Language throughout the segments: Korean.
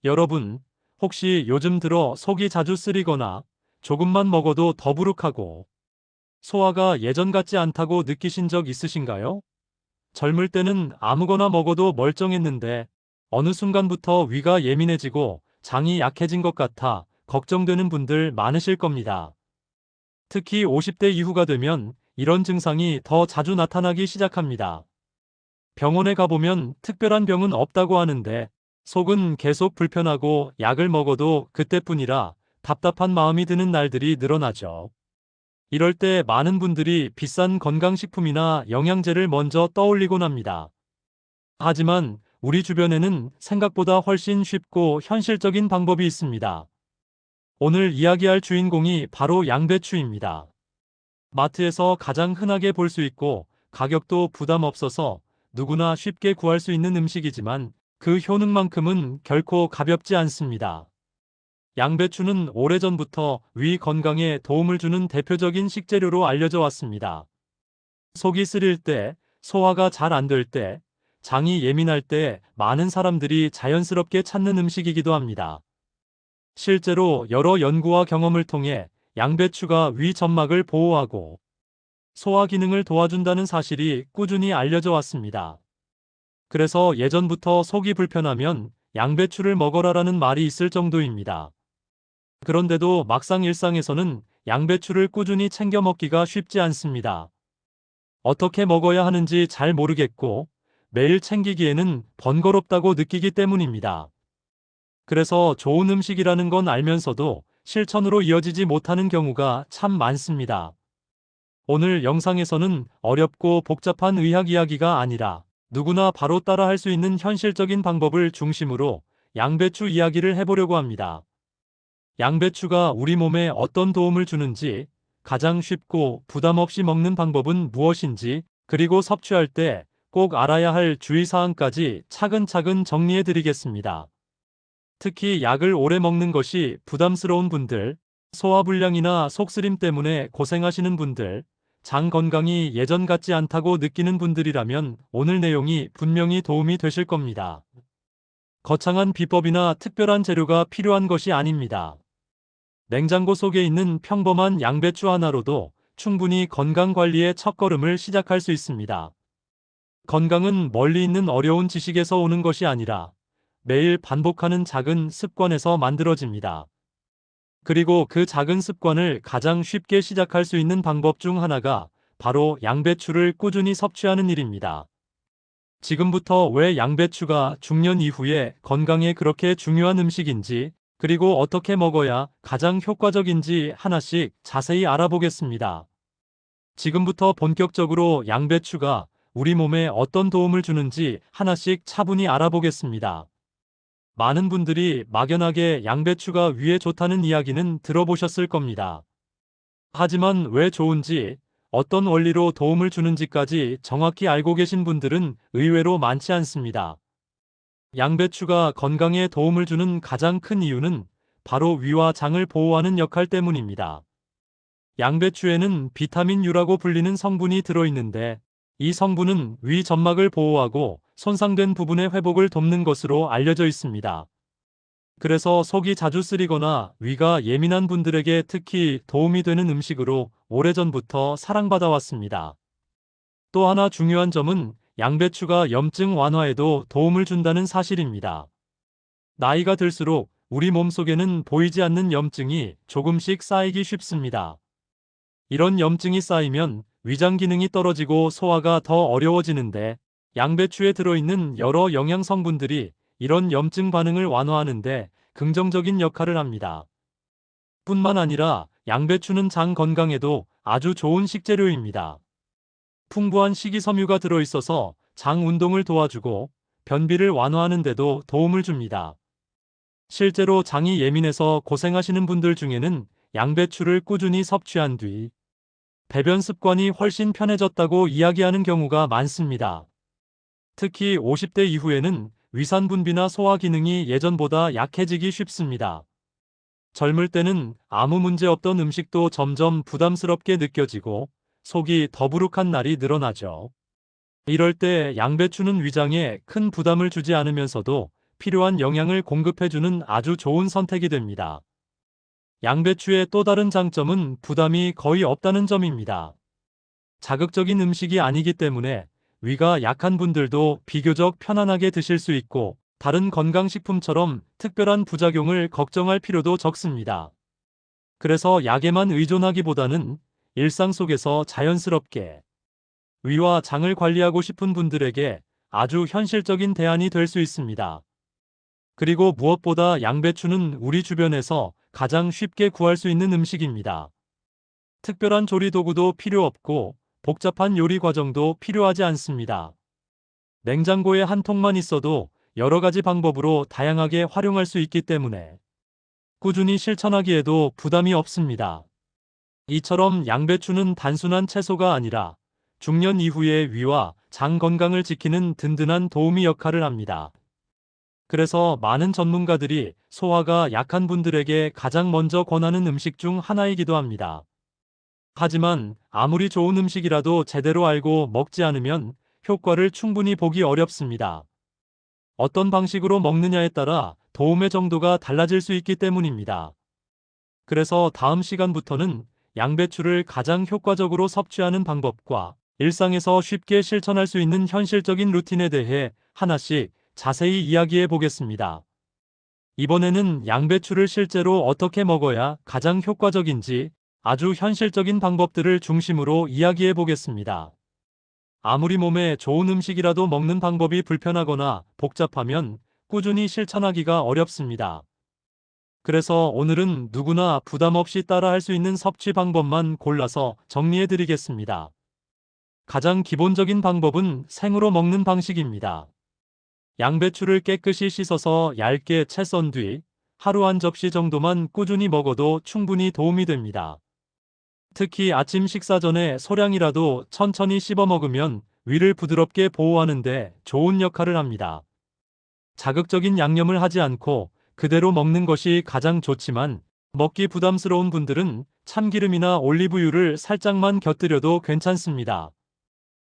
여러분, 혹시 요즘 들어 속이 자주 쓰리거나 조금만 먹어도 더부룩하고 소화가 예전 같지 않다고 느끼신 적 있으신가요? 젊을 때는 아무거나 먹어도 멀쩡했는데 어느 순간부터 위가 예민해지고 장이 약해진 것 같아 걱정되는 분들 많으실 겁니다. 특히 50대 이후가 되면 이런 증상이 더 자주 나타나기 시작합니다. 병원에 가보면 특별한 병은 없다고 하는데 속은 계속 불편하고 약을 먹어도 그때뿐이라 답답한 마음이 드는 날들이 늘어나죠. 이럴 때 많은 분들이 비싼 건강식품이나 영양제를 먼저 떠올리곤 합니다. 하지만 우리 주변에는 생각보다 훨씬 쉽고 현실적인 방법이 있습니다. 오늘 이야기할 주인공이 바로 양배추입니다. 마트에서 가장 흔하게 볼 수 있고 가격도 부담 없어서 누구나 쉽게 구할 수 있는 음식이지만 그 효능만큼은 결코 가볍지 않습니다. 양배추는 오래전부터 위 건강에 도움을 주는 대표적인 식재료로 알려져 왔습니다. 속이 쓰릴 때, 소화가 잘 안 될 때, 장이 예민할 때 많은 사람들이 자연스럽게 찾는 음식이기도 합니다. 실제로 여러 연구와 경험을 통해 양배추가 위 점막을 보호하고 소화 기능을 도와준다는 사실이 꾸준히 알려져 왔습니다. 그래서 예전부터 속이 불편하면 양배추를 먹어라라는 말이 있을 정도입니다. 그런데도 막상 일상에서는 양배추를 꾸준히 챙겨 먹기가 쉽지 않습니다. 어떻게 먹어야 하는지 잘 모르겠고 매일 챙기기에는 번거롭다고 느끼기 때문입니다. 그래서 좋은 음식이라는 건 알면서도 실천으로 이어지지 못하는 경우가 참 많습니다. 오늘 영상에서는 어렵고 복잡한 의학 이야기가 아니라 누구나 바로 따라할 수 있는 현실적인 방법을 중심으로 양배추 이야기를 해보려고 합니다. 양배추가 우리 몸에 어떤 도움을 주는지, 가장 쉽고 부담 없이 먹는 방법은 무엇인지, 그리고 섭취할 때 꼭 알아야 할 주의사항까지 차근차근 정리해 드리겠습니다. 특히 약을 오래 먹는 것이 부담스러운 분들, 소화불량이나 속쓰림 때문에 고생하시는 분들, 장 건강이 예전 같지 않다고 느끼는 분들이라면 오늘 내용이 분명히 도움이 되실 겁니다. 거창한 비법이나 특별한 재료가 필요한 것이 아닙니다. 냉장고 속에 있는 평범한 양배추 하나로도 충분히 건강관리의 첫걸음을 시작할 수 있습니다. 건강은 멀리 있는 어려운 지식에서 오는 것이 아니라 매일 반복하는 작은 습관에서 만들어집니다. 그리고 그 작은 습관을 가장 쉽게 시작할 수 있는 방법 중 하나가 바로 양배추를 꾸준히 섭취하는 일입니다. 지금부터 왜 양배추가 중년 이후에 건강에 그렇게 중요한 음식인지, 그리고 어떻게 먹어야 가장 효과적인지 하나씩 자세히 알아보겠습니다. 지금부터 본격적으로 양배추가 우리 몸에 어떤 도움을 주는지 하나씩 차분히 알아보겠습니다. 많은 분들이 막연하게 양배추가 위에 좋다는 이야기는 들어보셨을 겁니다. 하지만 왜 좋은지, 어떤 원리로 도움을 주는지까지 정확히 알고 계신 분들은 의외로 많지 않습니다. 양배추가 건강에 도움을 주는 가장 큰 이유는 바로 위와 장을 보호하는 역할 때문입니다. 양배추에는 비타민 U라고 불리는 성분이 들어있는데 이 성분은 위 점막을 보호하고 손상된 부분의 회복을 돕는 것으로 알려져 있습니다. 그래서 속이 자주 쓰리거나 위가 예민한 분들에게 특히 도움이 되는 음식으로 오래전부터 사랑받아 왔습니다. 또 하나 중요한 점은 양배추가 염증 완화에도 도움을 준다는 사실입니다. 나이가 들수록 우리 몸속에는 보이지 않는 염증이 조금씩 쌓이기 쉽습니다. 이런 염증이 쌓이면 위장 기능이 떨어지고 소화가 더 어려워지는데 양배추에 들어있는 여러 영양 성분들이 이런 염증 반응을 완화하는데 긍정적인 역할을 합니다. 뿐만 아니라 양배추는 장 건강에도 아주 좋은 식재료입니다. 풍부한 식이섬유가 들어있어서 장 운동을 도와주고 변비를 완화하는 데도 도움을 줍니다. 실제로 장이 예민해서 고생하시는 분들 중에는 양배추를 꾸준히 섭취한 뒤 배변 습관이 훨씬 편해졌다고 이야기하는 경우가 많습니다. 특히 50대 이후에는 위산 분비나 소화 기능이 예전보다 약해지기 쉽습니다. 젊을 때는 아무 문제 없던 음식도 점점 부담스럽게 느껴지고 속이 더부룩한 날이 늘어나죠. 이럴 때 양배추는 위장에 큰 부담을 주지 않으면서도 필요한 영양을 공급해주는 아주 좋은 선택이 됩니다. 양배추의 또 다른 장점은 부담이 거의 없다는 점입니다. 자극적인 음식이 아니기 때문에 위가 약한 분들도 비교적 편안하게 드실 수 있고, 다른 건강식품처럼 특별한 부작용을 걱정할 필요도 적습니다. 그래서 약에만 의존하기보다는 일상 속에서 자연스럽게 위와 장을 관리하고 싶은 분들에게 아주 현실적인 대안이 될 수 있습니다. 그리고 무엇보다 양배추는 우리 주변에서 가장 쉽게 구할 수 있는 음식입니다. 특별한 조리 도구도 필요 없고 복잡한 요리 과정도 필요하지 않습니다. 냉장고에 한 통만 있어도 여러 가지 방법으로 다양하게 활용할 수 있기 때문에 꾸준히 실천하기에도 부담이 없습니다. 이처럼 양배추는 단순한 채소가 아니라 중년 이후의 위와 장 건강을 지키는 든든한 도우미 역할을 합니다. 그래서 많은 전문가들이 소화가 약한 분들에게 가장 먼저 권하는 음식 중 하나이기도 합니다. 하지만 아무리 좋은 음식이라도 제대로 알고 먹지 않으면 효과를 충분히 보기 어렵습니다. 어떤 방식으로 먹느냐에 따라 도움의 정도가 달라질 수 있기 때문입니다. 그래서 다음 시간부터는 양배추를 가장 효과적으로 섭취하는 방법과 일상에서 쉽게 실천할 수 있는 현실적인 루틴에 대해 하나씩 자세히 이야기해 보겠습니다. 이번에는 양배추를 실제로 어떻게 먹어야 가장 효과적인지 아주 현실적인 방법들을 중심으로 이야기해 보겠습니다. 아무리 몸에 좋은 음식이라도 먹는 방법이 불편하거나 복잡하면 꾸준히 실천하기가 어렵습니다. 그래서 오늘은 누구나 부담 없이 따라할 수 있는 섭취 방법만 골라서 정리해 드리겠습니다. 가장 기본적인 방법은 생으로 먹는 방식입니다. 양배추를 깨끗이 씻어서 얇게 채 썬 뒤 하루 한 접시 정도만 꾸준히 먹어도 충분히 도움이 됩니다. 특히 아침 식사 전에 소량이라도 천천히 씹어 먹으면 위를 부드럽게 보호하는데 좋은 역할을 합니다. 자극적인 양념을 하지 않고 그대로 먹는 것이 가장 좋지만, 먹기 부담스러운 분들은 참기름이나 올리브유를 살짝만 곁들여도 괜찮습니다.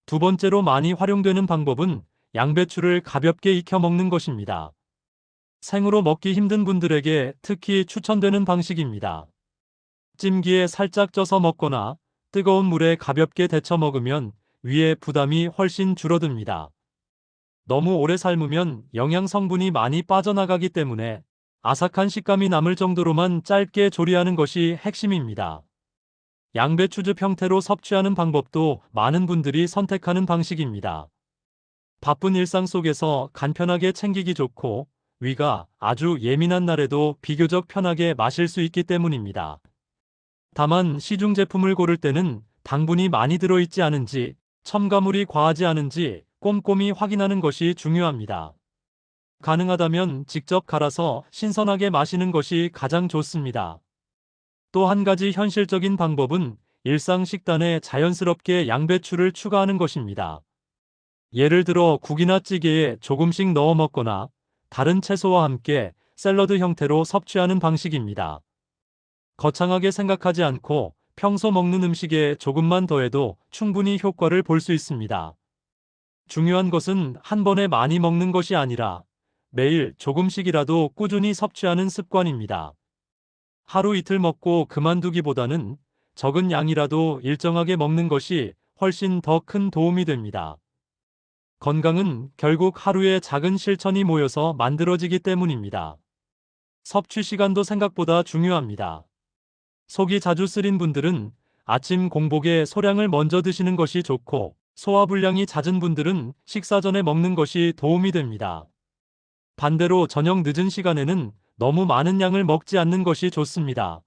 두 번째로 많이 활용되는 방법은 양배추를 가볍게 익혀 먹는 것입니다. 생으로 먹기 힘든 분들에게 특히 추천되는 방식입니다. 찜기에 살짝 쪄서 먹거나 뜨거운 물에 가볍게 데쳐 먹으면 위의 부담이 훨씬 줄어듭니다. 너무 오래 삶으면 영양 성분이 많이 빠져나가기 때문에 아삭한 식감이 남을 정도로만 짧게 조리하는 것이 핵심입니다. 양배추즙 형태로 섭취하는 방법도 많은 분들이 선택하는 방식입니다. 바쁜 일상 속에서 간편하게 챙기기 좋고 위가 아주 예민한 날에도 비교적 편하게 마실 수 있기 때문입니다. 다만 시중 제품을 고를 때는 당분이 많이 들어있지 않은지, 첨가물이 과하지 않은지 꼼꼼히 확인하는 것이 중요합니다. 가능하다면 직접 갈아서 신선하게 마시는 것이 가장 좋습니다. 또 한 가지 현실적인 방법은 일상 식단에 자연스럽게 양배추를 추가하는 것입니다. 예를 들어 국이나 찌개에 조금씩 넣어 먹거나 다른 채소와 함께 샐러드 형태로 섭취하는 방식입니다. 거창하게 생각하지 않고 평소 먹는 음식에 조금만 더해도 충분히 효과를 볼 수 있습니다. 중요한 것은 한 번에 많이 먹는 것이 아니라 매일 조금씩이라도 꾸준히 섭취하는 습관입니다. 하루 이틀 먹고 그만두기보다는 적은 양이라도 일정하게 먹는 것이 훨씬 더 큰 도움이 됩니다. 건강은 결국 하루의 작은 실천이 모여서 만들어지기 때문입니다. 섭취 시간도 생각보다 중요합니다. 속이 자주 쓰린 분들은 아침 공복에 소량을 먼저 드시는 것이 좋고, 소화불량이 잦은 분들은 식사 전에 먹는 것이 도움이 됩니다. 반대로 저녁 늦은 시간에는 너무 많은 양을 먹지 않는 것이 좋습니다.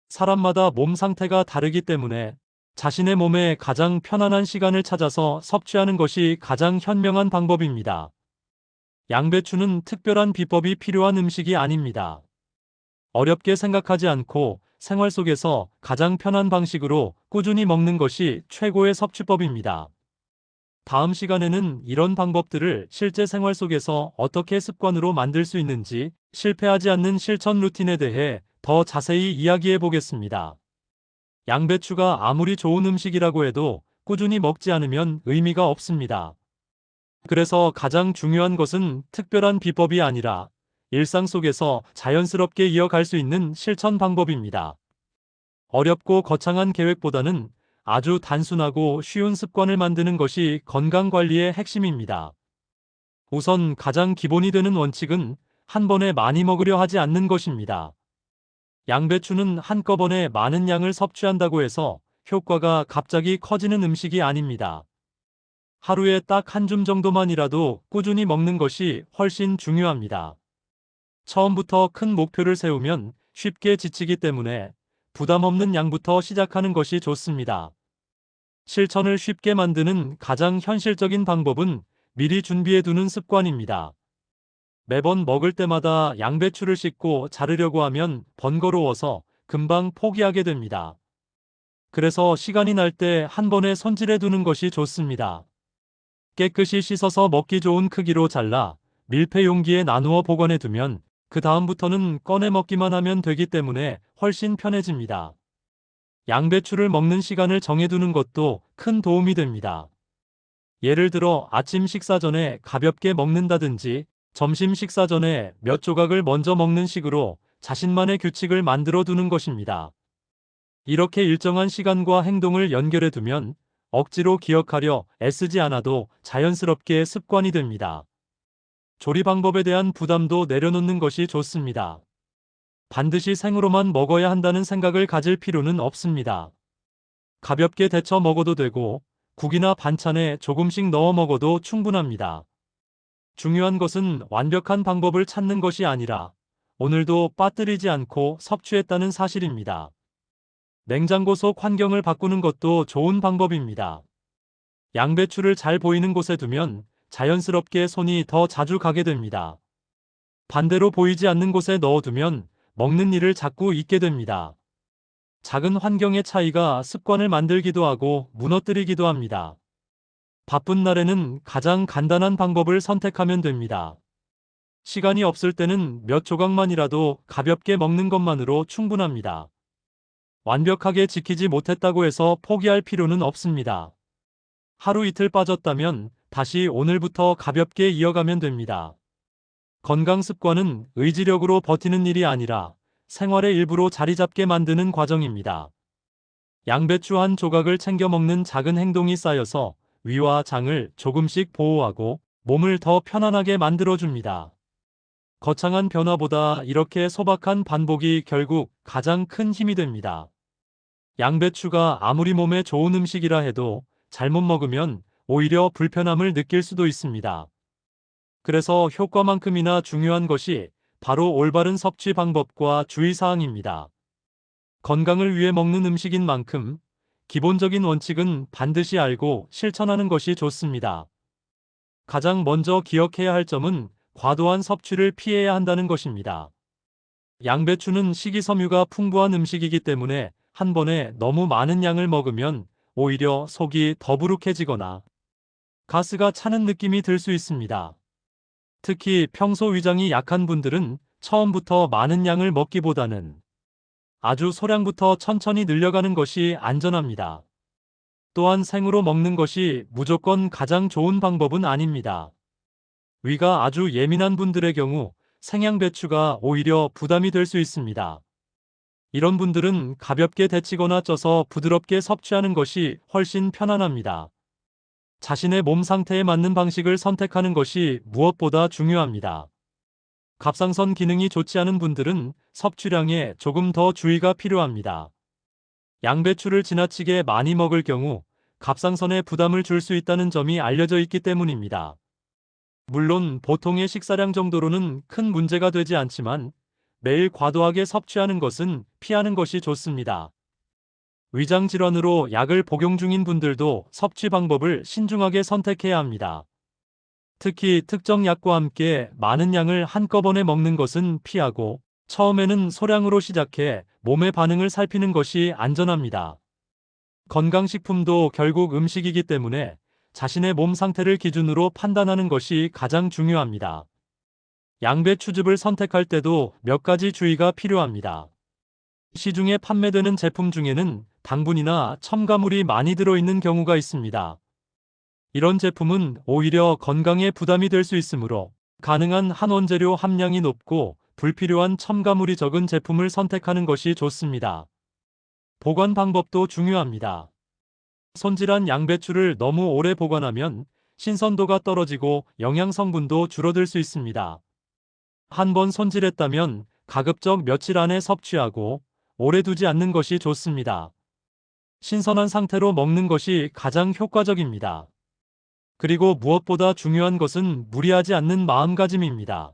사람마다 몸 상태가 다르기 때문에 자신의 몸에 가장 편안한 시간을 찾아서 섭취하는 것이 가장 현명한 방법입니다. 양배추는 특별한 비법이 필요한 음식이 아닙니다. 어렵게 생각하지 않고 생활 속에서 가장 편한 방식으로 꾸준히 먹는 것이 최고의 섭취법입니다. 다음 시간에는 이런 방법들을 실제 생활 속에서 어떻게 습관으로 만들 수 있는지, 실패하지 않는 실천 루틴에 대해 더 자세히 이야기해 보겠습니다. 양배추가 아무리 좋은 음식이라고 해도 꾸준히 먹지 않으면 의미가 없습니다. 그래서 가장 중요한 것은 특별한 비법이 아니라 일상 속에서 자연스럽게 이어갈 수 있는 실천 방법입니다. 어렵고 거창한 계획보다는 아주 단순하고 쉬운 습관을 만드는 것이 건강 관리의 핵심입니다. 우선 가장 기본이 되는 원칙은 한 번에 많이 먹으려 하지 않는 것입니다. 양배추는 한꺼번에 많은 양을 섭취한다고 해서 효과가 갑자기 커지는 음식이 아닙니다. 하루에 딱 한 줌 정도만이라도 꾸준히 먹는 것이 훨씬 중요합니다. 처음부터 큰 목표를 세우면 쉽게 지치기 때문에 부담 없는 양부터 시작하는 것이 좋습니다. 실천을 쉽게 만드는 가장 현실적인 방법은 미리 준비해 두는 습관입니다. 매번 먹을 때마다 양배추를 씻고 자르려고 하면 번거로워서 금방 포기하게 됩니다. 그래서 시간이 날 때 한 번에 손질해 두는 것이 좋습니다. 깨끗이 씻어서 먹기 좋은 크기로 잘라 밀폐 용기에 나누어 보관해 두면 그 다음부터는 꺼내 먹기만 하면 되기 때문에 훨씬 편해집니다. 양배추를 먹는 시간을 정해두는 것도 큰 도움이 됩니다. 예를 들어 아침 식사 전에 가볍게 먹는다든지 점심 식사 전에 몇 조각을 먼저 먹는 식으로 자신만의 규칙을 만들어 두는 것입니다. 이렇게 일정한 시간과 행동을 연결해 두면 억지로 기억하려 애쓰지 않아도 자연스럽게 습관이 됩니다. 조리 방법에 대한 부담도 내려놓는 것이 좋습니다. 반드시 생으로만 먹어야 한다는 생각을 가질 필요는 없습니다. 가볍게 데쳐 먹어도 되고 국이나 반찬에 조금씩 넣어 먹어도 충분합니다. 중요한 것은 완벽한 방법을 찾는 것이 아니라 오늘도 빠뜨리지 않고 섭취했다는 사실입니다. 냉장고 속 환경을 바꾸는 것도 좋은 방법입니다. 양배추를 잘 보이는 곳에 두면 자연스럽게 손이 더 자주 가게 됩니다. 반대로 보이지 않는 곳에 넣어두면 먹는 일을 자꾸 잊게 됩니다. 작은 환경의 차이가 습관을 만들기도 하고 무너뜨리기도 합니다. 바쁜 날에는 가장 간단한 방법을 선택하면 됩니다. 시간이 없을 때는 몇 조각만이라도 가볍게 먹는 것만으로 충분합니다. 완벽하게 지키지 못했다고 해서 포기할 필요는 없습니다. 하루 이틀 빠졌다면 다시 오늘부터 가볍게 이어가면 됩니다. 건강 습관은 의지력으로 버티는 일이 아니라 생활의 일부로 자리 잡게 만드는 과정입니다. 양배추 한 조각을 챙겨 먹는 작은 행동이 쌓여서 위와 장을 조금씩 보호하고 몸을 더 편안하게 만들어줍니다. 거창한 변화보다 이렇게 소박한 반복이 결국 가장 큰 힘이 됩니다. 양배추가 아무리 몸에 좋은 음식이라 해도 잘못 먹으면 오히려 불편함을 느낄 수도 있습니다. 그래서 효과만큼이나 중요한 것이 바로 올바른 섭취 방법과 주의사항입니다. 건강을 위해 먹는 음식인 만큼 기본적인 원칙은 반드시 알고 실천하는 것이 좋습니다. 가장 먼저 기억해야 할 점은 과도한 섭취를 피해야 한다는 것입니다. 양배추는 식이섬유가 풍부한 음식이기 때문에 한 번에 너무 많은 양을 먹으면 오히려 속이 더부룩해지거나 가스가 차는 느낌이 들 수 있습니다. 특히 평소 위장이 약한 분들은 처음부터 많은 양을 먹기보다는 아주 소량부터 천천히 늘려가는 것이 안전합니다. 또한 생으로 먹는 것이 무조건 가장 좋은 방법은 아닙니다. 위가 아주 예민한 분들의 경우 생양배추가 오히려 부담이 될 수 있습니다. 이런 분들은 가볍게 데치거나 쪄서 부드럽게 섭취하는 것이 훨씬 편안합니다. 자신의 몸 상태에 맞는 방식을 선택하는 것이 무엇보다 중요합니다. 갑상선 기능이 좋지 않은 분들은 섭취량에 조금 더 주의가 필요합니다. 양배추를 지나치게 많이 먹을 경우 갑상선에 부담을 줄 수 있다는 점이 알려져 있기 때문입니다. 물론 보통의 식사량 정도로는 큰 문제가 되지 않지만 매일 과도하게 섭취하는 것은 피하는 것이 좋습니다. 위장 질환으로 약을 복용 중인 분들도 섭취 방법을 신중하게 선택해야 합니다. 특히 특정 약과 함께 많은 양을 한꺼번에 먹는 것은 피하고 처음에는 소량으로 시작해 몸의 반응을 살피는 것이 안전합니다. 건강식품도 결국 음식이기 때문에 자신의 몸 상태를 기준으로 판단하는 것이 가장 중요합니다. 양배추즙을 선택할 때도 몇 가지 주의가 필요합니다. 시중에 판매되는 제품 중에는 당분이나 첨가물이 많이 들어있는 경우가 있습니다. 이런 제품은 오히려 건강에 부담이 될 수 있으므로 가능한 한원재료 함량이 높고 불필요한 첨가물이 적은 제품을 선택하는 것이 좋습니다. 보관 방법도 중요합니다. 손질한 양배추를 너무 오래 보관하면 신선도가 떨어지고 영양 성분도 줄어들 수 있습니다. 한 번 손질했다면 가급적 며칠 안에 섭취하고 오래 두지 않는 것이 좋습니다. 신선한 상태로 먹는 것이 가장 효과적입니다. 그리고 무엇보다 중요한 것은 무리하지 않는 마음가짐입니다.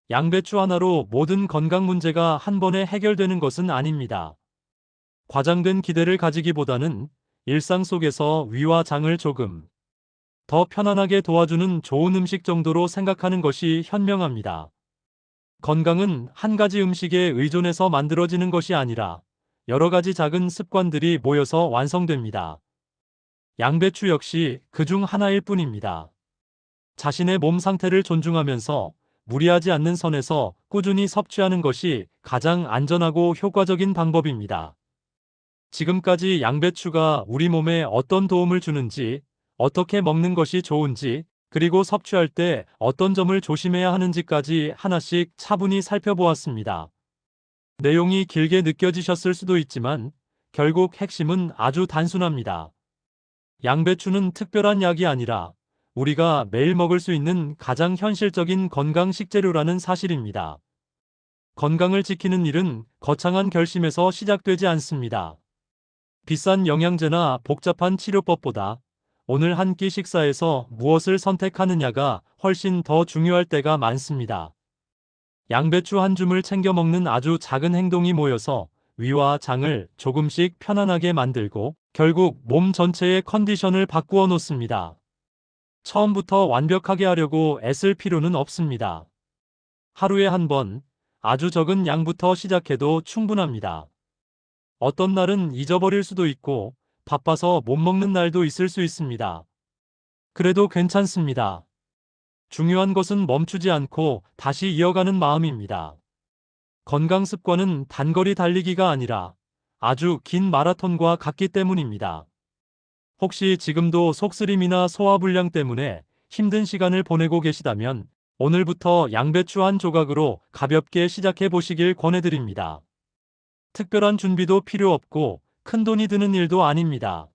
양배추 하나로 모든 건강 문제가 한 번에 해결되는 것은 아닙니다. 과장된 기대를 가지기보다는 일상 속에서 위와 장을 조금 더 편안하게 도와주는 좋은 음식 정도로 생각하는 것이 현명합니다. 건강은 한 가지 음식에 의존해서 만들어지는 것이 아니라 여러 가지 작은 습관들이 모여서 완성됩니다. 양배추 역시 그중 하나일 뿐입니다. 자신의 몸 상태를 존중하면서 무리하지 않는 선에서 꾸준히 섭취하는 것이 가장 안전하고 효과적인 방법입니다. 지금까지 양배추가 우리 몸에 어떤 도움을 주는지, 어떻게 먹는 것이 좋은지, 그리고 섭취할 때 어떤 점을 조심해야 하는지까지 하나씩 차분히 살펴보았습니다. 내용이 길게 느껴지셨을 수도 있지만 결국 핵심은 아주 단순합니다. 양배추는 특별한 약이 아니라 우리가 매일 먹을 수 있는 가장 현실적인 건강 식재료라는 사실입니다. 건강을 지키는 일은 거창한 결심에서 시작되지 않습니다. 비싼 영양제나 복잡한 치료법보다 오늘 한 끼 식사에서 무엇을 선택하느냐가 훨씬 더 중요할 때가 많습니다. 양배추 한 줌을 챙겨 먹는 아주 작은 행동이 모여서 위와 장을 조금씩 편안하게 만들고 결국 몸 전체의 컨디션을 바꾸어 놓습니다. 처음부터 완벽하게 하려고 애쓸 필요는 없습니다. 하루에 한 번, 아주 적은 양부터 시작해도 충분합니다. 어떤 날은 잊어버릴 수도 있고 바빠서 못 먹는 날도 있을 수 있습니다. 그래도 괜찮습니다. 중요한 것은 멈추지 않고 다시 이어가는 마음입니다. 건강 습관은 단거리 달리기가 아니라 아주 긴 마라톤과 같기 때문입니다. 혹시 지금도 속쓰림이나 소화불량 때문에 힘든 시간을 보내고 계시다면 오늘부터 양배추 한 조각으로 가볍게 시작해 보시길 권해드립니다. 특별한 준비도 필요 없고 큰 돈이 드는 일도 아닙니다.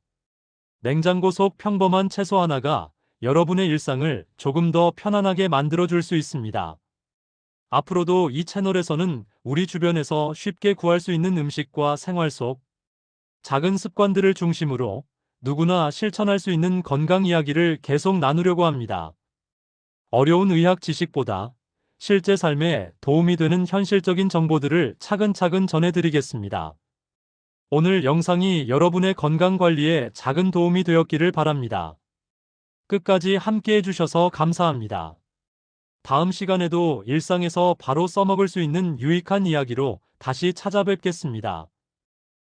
냉장고 속 평범한 채소 하나가 여러분의 일상을 조금 더 편안하게 만들어줄 수 있습니다. 앞으로도 이 채널에서는 우리 주변에서 쉽게 구할 수 있는 음식과 생활 속 작은 습관들을 중심으로 누구나 실천할 수 있는 건강 이야기를 계속 나누려고 합니다. 어려운 의학 지식보다 실제 삶에 도움이 되는 현실적인 정보들을 차근차근 전해드리겠습니다. 오늘 영상이 여러분의 건강 관리에 작은 도움이 되었기를 바랍니다. 끝까지 함께 해주셔서 감사합니다. 다음 시간에도 일상에서 바로 써먹을 수 있는 유익한 이야기로 다시 찾아뵙겠습니다.